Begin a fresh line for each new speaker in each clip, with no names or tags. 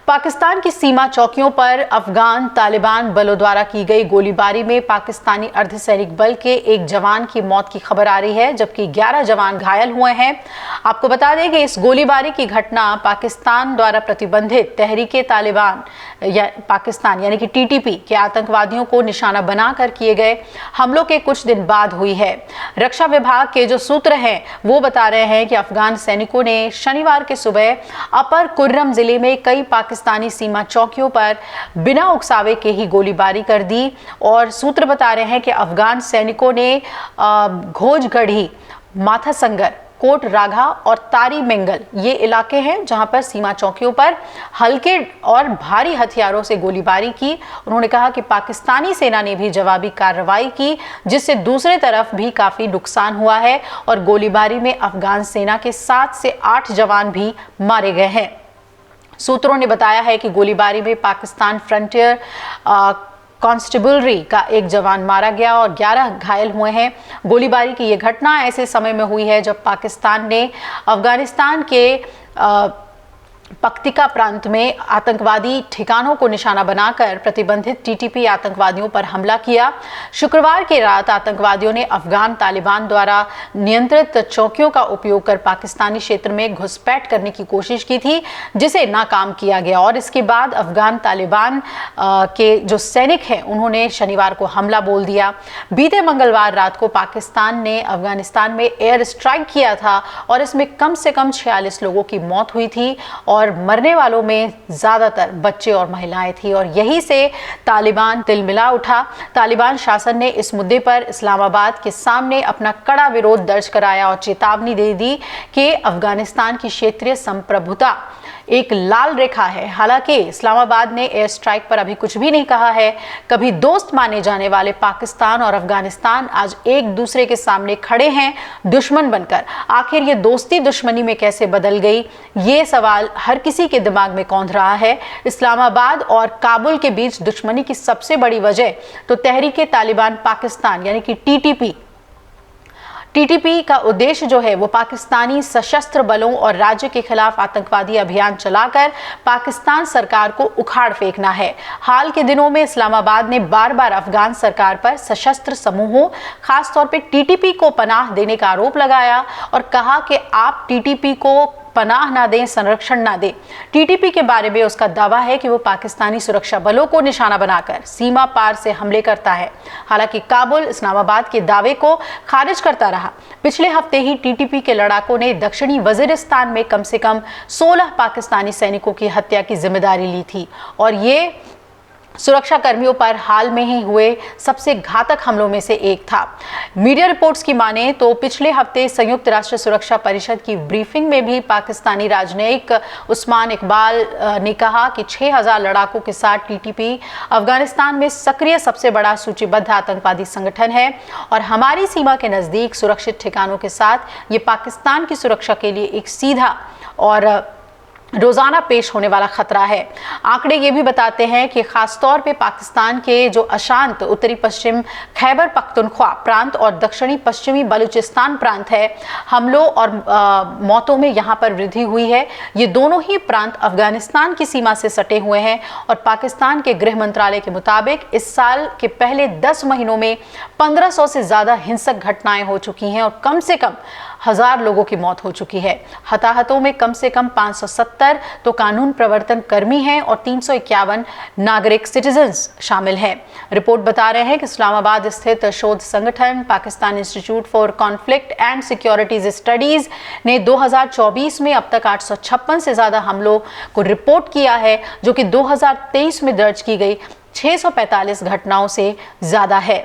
पाकिस्तान की सीमा चौकियों पर अफगान तालिबान बलों द्वारा की गई गोलीबारी में पाकिस्तानी अर्धसैनिक बल के एक जवान की मौत की खबर आ रही है, जबकि 11 जवान घायल हुए हैं। आपको बता दें कि इस गोलीबारी की घटना पाकिस्तान द्वारा प्रतिबंधित तहरीके तालिबान या पाकिस्तान यानी कि टीटीपी के आतंकवादियों को निशाना बनाकर किए गए हमलों के कुछ दिन बाद हुई है। रक्षा विभाग के जो सूत्र हैं वो बता रहे हैं कि अफगान सैनिकों ने शनिवार के सुबह अपर कुर्रम जिले में कई पाकिस्तानी सीमा चौकियों पर बिना उकसावे के ही गोलीबारी कर दी। और सूत्र बता रहे हैं कि अफगान सैनिकों ने घोजगढ़ी, माथासंगर, कोट राघा और तारी मेंगल ये इलाके हैं जहां पर सीमा चौकियों पर हल्के और भारी हथियारों से गोलीबारी की। उन्होंने कहा कि पाकिस्तानी सेना ने भी जवाबी कार्रवाई की, जिससे दूसरे तरफ भी काफी नुकसान हुआ है और गोलीबारी में अफगान सेना के 7 से 8 जवान भी मारे गए हैं। सूत्रों ने बताया है कि गोलीबारी में पाकिस्तान फ्रंटियर कांस्टेबलरी का एक जवान मारा गया और 11 घायल हुए हैं। गोलीबारी की यह घटना ऐसे समय में हुई है जब पाकिस्तान ने अफगानिस्तान के पक्तिका प्रांत में आतंकवादी ठिकानों को निशाना बनाकर प्रतिबंधित टीटीपी आतंकवादियों पर हमला किया। शुक्रवार की रात आतंकवादियों ने अफगान तालिबान द्वारा नियंत्रित चौकियों का उपयोग कर पाकिस्तानी क्षेत्र में घुसपैठ करने की कोशिश की थी, जिसे नाकाम किया गया। और इसके बाद अफगान तालिबान के जो सैनिक हैं उन्होंने शनिवार को हमला बोल दिया। बीते मंगलवार रात को पाकिस्तान ने अफगानिस्तान में एयर स्ट्राइक किया था और इसमें कम से कम 46 लोगों की मौत हुई थी और मरने वालों में ज्यादातर बच्चे और महिलाएं थी। और यही से तालिबान तिलमिला उठा। तालिबान शासन ने इस मुद्दे पर इस्लामाबाद के सामने अपना कड़ा विरोध दर्ज कराया और चेतावनी दे दी कि अफगानिस्तान की क्षेत्रीय संप्रभुता एक लाल रेखा है। हालांकि इस्लामाबाद ने एयर स्ट्राइक पर अभी कुछ भी नहीं कहा है। कभी दोस्त माने जाने वाले पाकिस्तान और अफगानिस्तान आज एक दूसरे के सामने खड़े हैं दुश्मन बनकर। आखिर ये दोस्ती दुश्मनी में कैसे बदल गई, ये सवाल हर किसी के दिमाग में कौंध रहा है। इस्लामाबाद और काबुल के बीच दुश्मनी की सबसे बड़ी वजह तो तहरीके तालिबान पाकिस्तान यानी कि टीटीपी का उद्देश्य जो है वो पाकिस्तानी सशस्त्र बलों और राज्य के खिलाफ आतंकवादी अभियान चलाकर पाकिस्तान सरकार को उखाड़ फेंकना है। हाल के दिनों में इस्लामाबाद ने बार बार अफगान सरकार पर सशस्त्र समूहों, खासतौर पे टीटीपी को पनाह देने का आरोप लगाया और कहा कि आप टीटीपी को पनाह ना दें, संरक्षण ना दें। टीटीपी के बारे में उसका दावा है कि वो पाकिस्तानी सुरक्षा बलों को निशाना बनाकर सीमा पार से हमले करता है। हालांकि काबुल इस्लामाबाद के दावे को खारिज करता रहा। पिछले हफ्ते ही टीटीपी के लड़ाकों ने दक्षिणी वजीरिस्तान में कम से कम 16 पाकिस्तानी सैनिकों की हत्या की जिम्मेदारी ली थी और ये सुरक्षा कर्मियों पर हाल में ही हुए सबसे घातक हमलों में से एक था। मीडिया रिपोर्ट्स की माने तो पिछले हफ्ते संयुक्त राष्ट्र सुरक्षा परिषद की ब्रीफिंग में भी पाकिस्तानी राजनयिक उस्मान इकबाल ने कहा कि 6000 लड़ाकों के साथ टीटीपी अफगानिस्तान में सक्रिय सबसे बड़ा सूचीबद्ध आतंकवादी संगठन है और हमारी सीमा के नजदीक सुरक्षित ठिकानों के साथ ये पाकिस्तान की सुरक्षा के लिए एक सीधा और रोजाना पेश होने वाला खतरा है। आंकड़े ये भी बताते हैं कि खासतौर पे पाकिस्तान के जो अशांत उत्तरी पश्चिम खैबर पख्तूनख्वा प्रांत और दक्षिणी पश्चिमी बलूचिस्तान प्रांत है, हमलों और मौतों में यहाँ पर वृद्धि हुई है। ये दोनों ही प्रांत अफगानिस्तान की सीमा से सटे हुए हैं और पाकिस्तान के गृह मंत्रालय के मुताबिक इस साल के पहले 10 महीनों में 1500 से ज्यादा हिंसक घटनाएं हो चुकी हैं और कम से कम 1000 लोगों की मौत हो चुकी है। हताहतों में कम से कम 570 तो कानून प्रवर्तन कर्मी हैं और 351 नागरिक सिटीजन्स शामिल हैं। रिपोर्ट बता रहे हैं कि इस्लामाबाद स्थित शोध संगठन Pakistan institute for conflict and securities studies ने 2024 में अब तक 856 से ज्यादा हमलों को रिपोर्ट किया है, जो कि 2023 में दर्ज की गई 645 घटनाओं से ज्यादा है।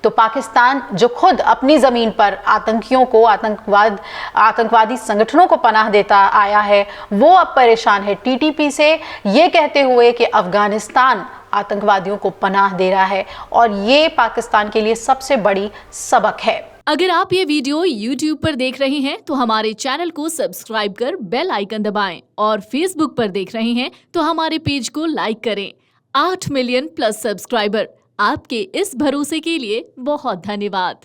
तो पाकिस्तान जो खुद अपनी जमीन पर आतंकियों को आतंकवादी संगठनों को पनाह देता आया है, वो अब परेशान है टीटीपी से, ये कहते हुए कि अफगानिस्तान आतंकवादियों को पनाह दे रहा है और ये पाकिस्तान के लिए सबसे बड़ी सबक है।
अगर आप ये वीडियो YouTube पर देख रहे हैं तो हमारे चैनल को सब्सक्राइब कर बेल आइकन दबाएं और Facebook पर देख रहे हैं तो हमारे पेज को लाइक करें। 8 मिलियन प्लस सब्सक्राइबर, आपके इस भरोसे के लिए बहुत धन्यवाद।